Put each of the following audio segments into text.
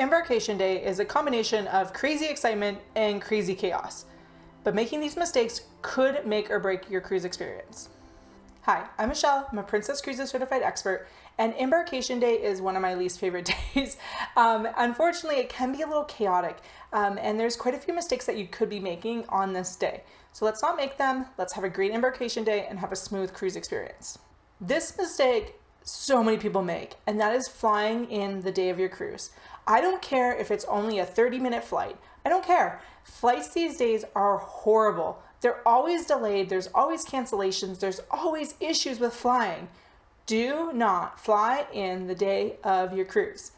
Embarkation Day is a combination of crazy excitement and crazy chaos, but making these mistakes could make or break your cruise experience. Hi, I'm Michele. I'm a Princess Cruises certified expert, and Embarkation Day is one of my least favorite days. Unfortunately, it can be a little chaotic, and there's quite a few mistakes that you could be making on this day. So let's not make them. Let's have a great Embarkation Day and have a smooth cruise experience. This mistake so many people make, and that is flying in the day of your cruise. I don't care if it's only a 30-minute flight. I don't care. Flights these days are horrible. They're always delayed. There's always cancellations. There's always issues with flying. Do not fly in the day of your cruise.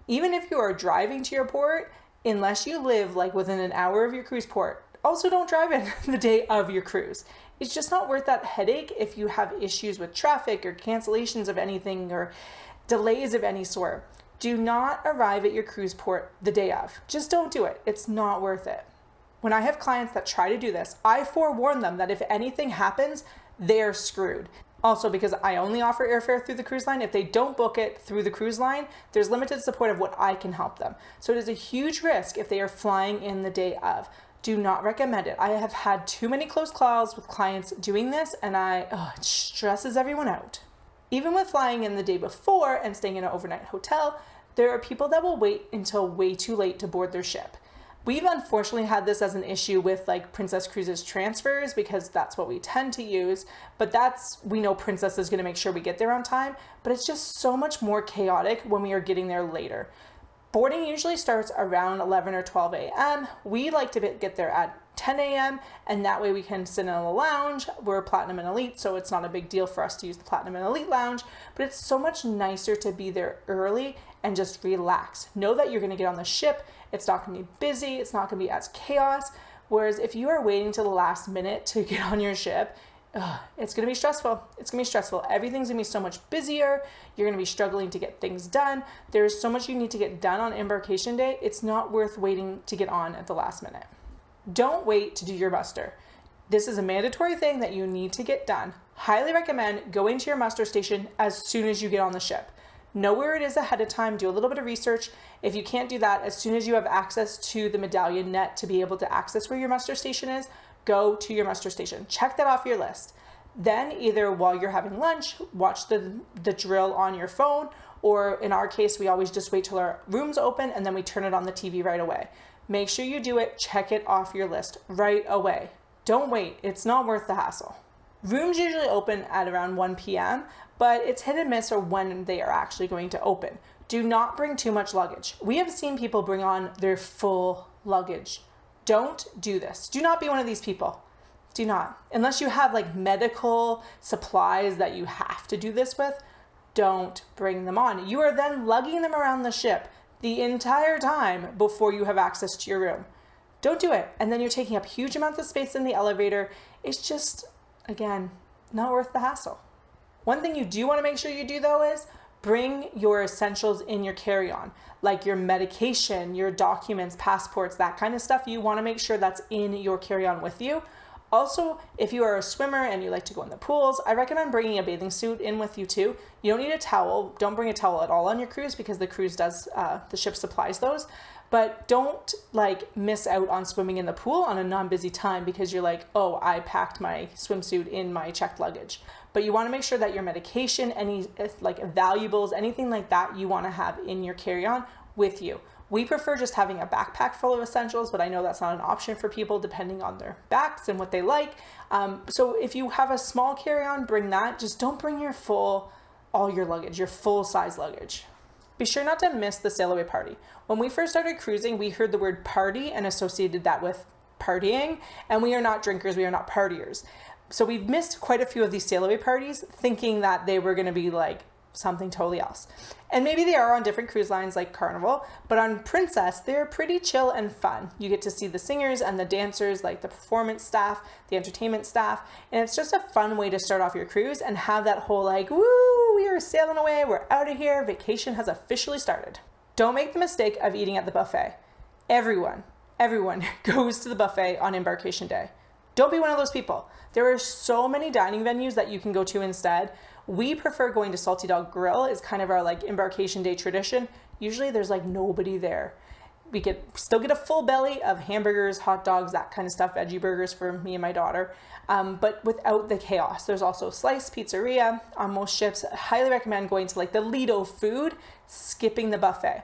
Even if you are driving to your port, unless you live like within an hour of your cruise port, also don't drive in the day of your cruise. It's just not worth that headache if you have issues with traffic or cancellations of anything or delays of any sort. Do not arrive at your cruise port the day of. Just don't do it. It's not worth it. When I have clients that try to do this, I forewarn them that if anything happens, they're screwed. Also, because I only offer airfare through the cruise line, if they don't book it through the cruise line, there's limited support of what I can help them. So it is a huge risk if they are flying in the day of. Do not recommend it. I have had too many close calls with clients doing this, and it stresses everyone out. Even with flying in the day before and staying in an overnight hotel, there are people that will wait until way too late to board their ship. We've unfortunately had this as an issue with like Princess Cruises transfers because that's what we tend to use, but we know Princess is going to make sure we get there on time, but it's just so much more chaotic when we are getting there later. Boarding usually starts around 11 or 12 a.m. We like to get there at 10 a.m. and that way we can sit in a lounge. We're Platinum and Elite, so it's not a big deal for us to use the Platinum and Elite lounge, but it's so much nicer to be there early and just relax. Know that you're going to get on the ship. It's not going to be busy. It's not going to be as chaos. Whereas if you are waiting till the last minute to get on your ship, it's going to be stressful. It's going to be stressful. Everything's going to be so much busier. You're going to be struggling to get things done. There's so much you need to get done on Embarkation Day. It's not worth waiting to get on at the last minute. Don't wait to do your muster. This is a mandatory thing that you need to get done. Highly recommend going to your muster station as soon as you get on the ship. Know where it is ahead of time. Do a little bit of research. If you can't do that, as soon as you have access to the Medallion net to be able to access where your muster station is, go to your muster station. Check that off your list. Then either while you're having lunch, watch the drill on your phone, or in our case, we always just wait till our room's open and then we turn it on the TV right away. Make sure you do it. Check it off your list right away. Don't wait. It's not worth the hassle. Rooms usually open at around 1 p.m., but it's hit and miss or when they are actually going to open. Do not bring too much luggage. We have seen people bring on their full luggage. Don't do this. Do not be one of these people. Do not. Unless you have like medical supplies that you have to do this with, don't bring them on. You are then lugging them around the ship the entire time before you have access to your room. Don't do it. And then you're taking up huge amounts of space in the elevator. It's just, again, not worth the hassle. One thing you do want to make sure you do though is bring your essentials in your carry-on, like your medication, your documents, passports, that kind of stuff. You want to make sure that's in your carry-on with you. Also, if you are a swimmer and you like to go in the pools, I recommend bringing a bathing suit in with you too. You don't need a towel. Don't bring a towel at all on your cruise because the cruise does, the ship supplies those. But don't like miss out on swimming in the pool on a non-busy time because you're like, oh, I packed my swimsuit in my checked luggage. But you want to make sure that your medication, any like valuables, anything like that you want to have in your carry-on with you. We prefer just having a backpack full of essentials, but I know that's not an option for people depending on their backs and what they like. So if you have a small carry-on, bring that. Just don't bring all your luggage, your full size luggage. Be sure not to miss the sail away party. When we first started cruising, we heard the word party and associated that with partying, and we are not drinkers, we are not partiers. So we've missed quite a few of these sail away parties thinking that they were going to be like something totally else. And maybe they are on different cruise lines like Carnival, but on Princess, they're pretty chill and fun. You get to see the singers and the dancers, like the performance staff, the entertainment staff, and it's just a fun way to start off your cruise and have that whole like, woo, we are sailing away, we're out of here, vacation has officially started. Don't make the mistake of eating at the buffet. Everyone goes to the buffet on Embarkation Day. Don't be one of those people. There are so many dining venues that you can go to instead. We prefer going to Salty Dog Grill. It's kind of our like Embarkation Day tradition. usually there's like nobody there. We could still get a full belly of hamburgers, hot dogs, that kind of stuff, veggie burgers for me and my daughter, but without the chaos. There's also Slice Pizzeria on most ships. I highly recommend going to like the Lido Food, skipping the buffet.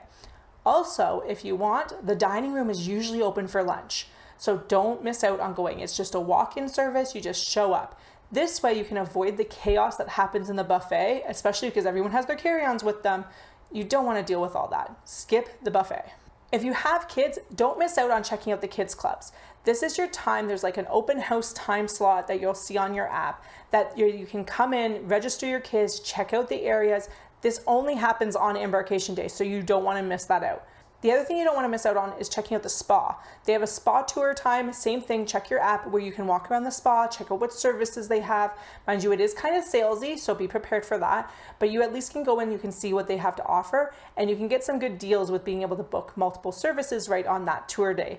Also, if you want, the dining room is usually open for lunch. So don't miss out on going. It's just a walk-in service. You just show up. This way you can avoid the chaos that happens in the buffet, especially because everyone has their carry-ons with them. You don't want to deal with all that. Skip the buffet. If you have kids, don't miss out on checking out the kids clubs. This is your time. There's like an open house time slot that you'll see on your app that you can come in, register your kids, check out the areas. This only happens on Embarkation Day, so you don't want to miss that out. The other thing you don't want to miss out on is checking out the spa. They have a spa tour time, same thing, check your app where you can walk around the spa, check out what services they have. Mind you, it is kind of salesy, so be prepared for that, but you at least can go in, you can see what they have to offer, and you can get some good deals with being able to book multiple services right on that tour day.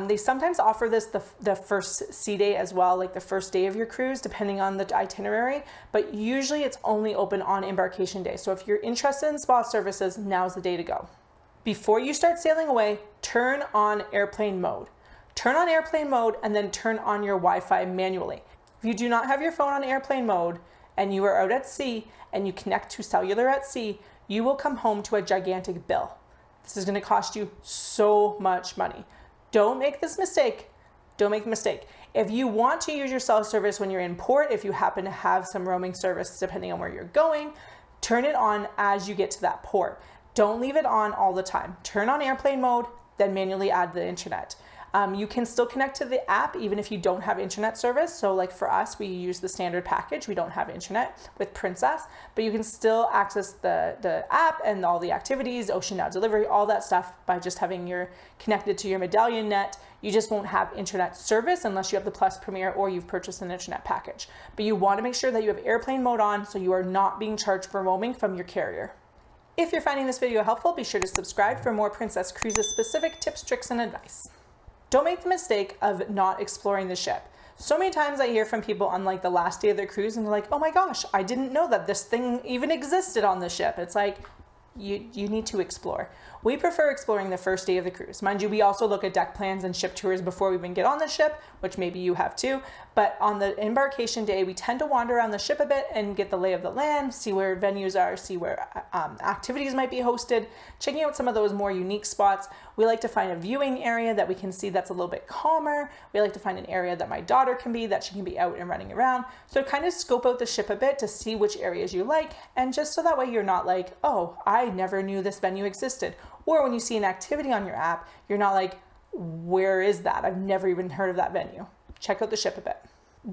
They sometimes offer this the first sea day as well, like the first day of your cruise, depending on the itinerary, but usually it's only open on Embarkation Day. So if you're interested in spa services, now's the day to go. Before you start sailing away, turn on airplane mode. Turn on airplane mode and then turn on your Wi-Fi manually. If you do not have your phone on airplane mode and you are out at sea and you connect to cellular at sea, you will come home to a gigantic bill. This is going to cost you so much money. Don't make this mistake. Don't make the mistake. If you want to use your cell service when you're in port, if you happen to have some roaming service depending on where you're going, turn it on as you get to that port. Don't leave it on all the time. Turn on airplane mode, then manually add the internet. You can still connect to the app even if you don't have internet service. So like for us, we use the standard package. We don't have internet with Princess, but you can still access the app and all the activities, Ocean Now delivery, all that stuff by just having your connected to your Medallion net. You just won't have internet service unless you have the Plus Premier or you've purchased an internet package. But you want to make sure that you have airplane mode on so you are not being charged for roaming from your carrier. If you're finding this video helpful, be sure to subscribe for more Princess Cruises specific tips, tricks, and advice. Don't make the mistake of not exploring the ship. So many times I hear from people on like the last day of their cruise and they're like, oh my gosh, I didn't know that this thing even existed on the ship. It's like, you need to explore. We prefer exploring the first day of the cruise. Mind you, we also look at deck plans and ship tours before we even get on the ship, which maybe you have too. But on the embarkation day, we tend to wander around the ship a bit and get the lay of the land, see where venues are, see where activities might be hosted, checking out some of those more unique spots. We like to find a viewing area that we can see that's a little bit calmer. We like to find an area that my daughter can be, that she can be out and running around. So kind of scope out the ship a bit to see which areas you like, and just so that way you're not like, oh, I never knew this venue existed. Or when you see an activity on your app, you're not like, where is that? I've never even heard of that venue. Check out the ship a bit.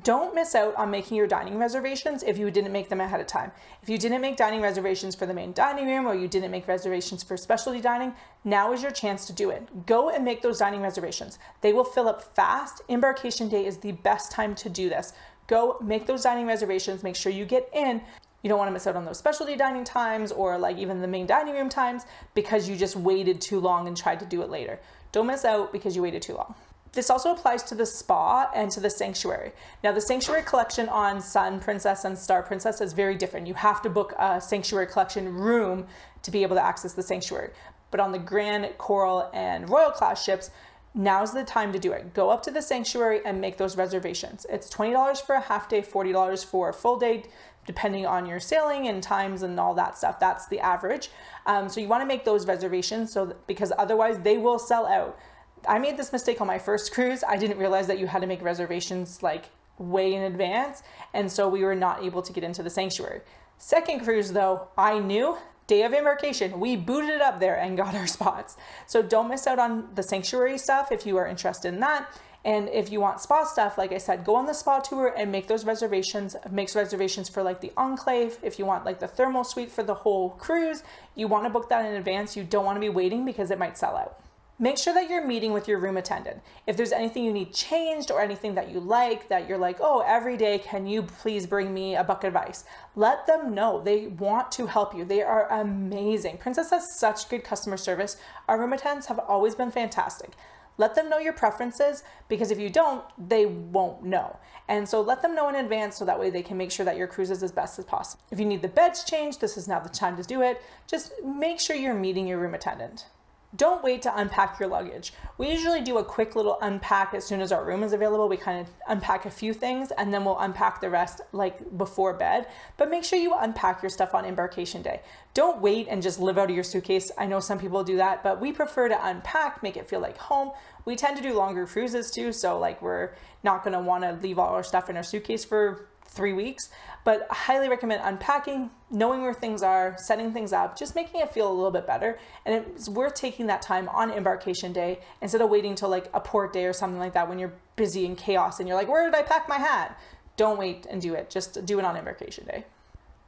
Don't miss out on making your dining reservations if you didn't make them ahead of time. If you didn't make dining reservations for the main dining room or you didn't make reservations for specialty dining, now is your chance to do it. Go and make those dining reservations. They will fill up fast. Embarkation Day is the best time to do this. Go make those dining reservations, make sure you get in. You don't want to miss out on those specialty dining times or like even the main dining room times because you just waited too long and tried to do it later. Don't miss out because you waited too long. This also applies to the spa and to the sanctuary. Now the sanctuary collection on Sun Princess and Star Princess is very different. You have to book a sanctuary collection room to be able to access the sanctuary. But on the Grand, Coral, and Royal class ships, now's the time to do it. Go up to the sanctuary and make those reservations. It's $20 for a half day, $40 for a full day, depending on your sailing and times and all that stuff. That's the average. So you want to make those reservations because otherwise they will sell out. I made this mistake on my first cruise. I didn't realize that you had to make reservations like way in advance. And so we were not able to get into the sanctuary. Second cruise though, I knew day of embarkation, we booted it up there and got our spots. So don't miss out on the sanctuary stuff if you are interested in that. And if you want spa stuff, like I said, go on the spa tour and make those reservations. Make reservations for like the enclave. If you want like the thermal suite for the whole cruise, you want to book that in advance. You don't want to be waiting because it might sell out. Make sure that you're meeting with your room attendant. If there's anything you need changed or anything that you like, that you're like, oh, every day, can you please bring me a bucket of ice? Let them know. They want to help you. They are amazing. Princess has such good customer service. Our room attendants have always been fantastic. Let them know your preferences, because if you don't, they won't know. And so let them know in advance so that way they can make sure that your cruise is as best as possible. If you need the beds changed, this is now the time to do it. Just make sure you're meeting your room attendant. Don't wait to unpack your luggage. We usually do a quick little unpack as soon as our room is available. We kind of unpack a few things and then we'll unpack the rest like before bed. But make sure you unpack your stuff on embarkation day. Don't wait and just live out of your suitcase. I know some people do that, but we prefer to unpack, make it feel like home. We tend to do longer cruises too, so like we're not gonna wanna leave all our stuff in our suitcase for 3 weeks, but I highly recommend unpacking, knowing where things are, setting things up, just making it feel a little bit better. And it's worth taking that time on embarkation day instead of waiting till like a port day or something like that when you're busy in chaos and you're like, where did I pack my hat? Don't wait and do it. Just do it on embarkation day.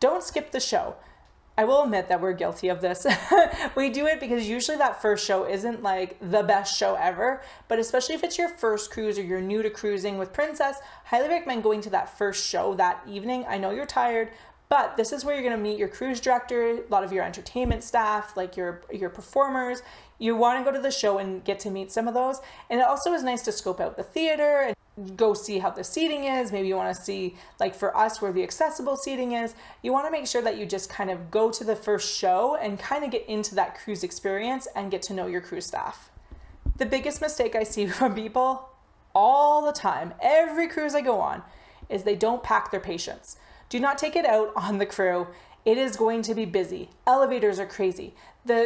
Don't skip the show. I will admit that we're guilty of this. We do it because usually that first show isn't like the best show ever, but especially if it's your first cruise or you're new to cruising with Princess, highly recommend going to that first show that evening. I know you're tired, but this is where you're gonna meet your cruise director, a lot of your entertainment staff, like your performers. You wanna go to the show and get to meet some of those. And it also is nice to scope out the theater and go see how the seating is. Maybe you want to see, like for us, where the accessible seating is. You want to make sure that you just kind of go to the first show and kind of get into that cruise experience and get to know your cruise staff. The biggest mistake I see from people all the time, every cruise I go on, is they don't pack their patience. Do not take it out on the crew. It is going to be busy. Elevators are crazy.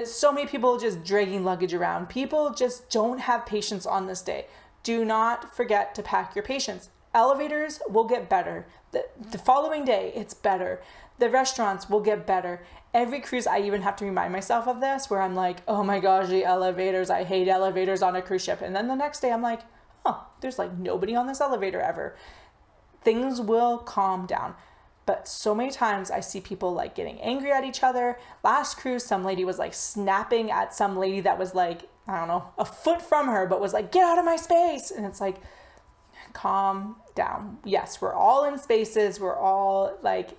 So many people just dragging luggage around. People just don't have patience on this day. Do not forget to pack your patience. Elevators will get better. The following day, it's better. The restaurants will get better. Every cruise, I even have to remind myself of this, where I'm like, oh my gosh, the elevators, I hate elevators on a cruise ship. And then the next day I'm like, oh, there's like nobody on this elevator ever. Things will calm down. But so many times I see people like getting angry at each other. Last cruise, some lady was like snapping at some lady that was like, I don't know, a foot from her, but was like, get out of my space. And it's like, calm down. Yes, we're all in spaces. We're all like,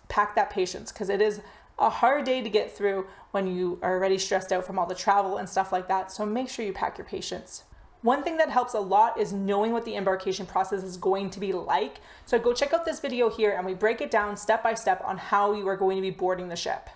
pack that patience, because it is a hard day to get through when you are already stressed out from all the travel and stuff like that. So make sure you pack your patience. One thing that helps a lot is knowing what the embarkation process is going to be like. So go check out this video here and we break it down step by step on how you are going to be boarding the ship.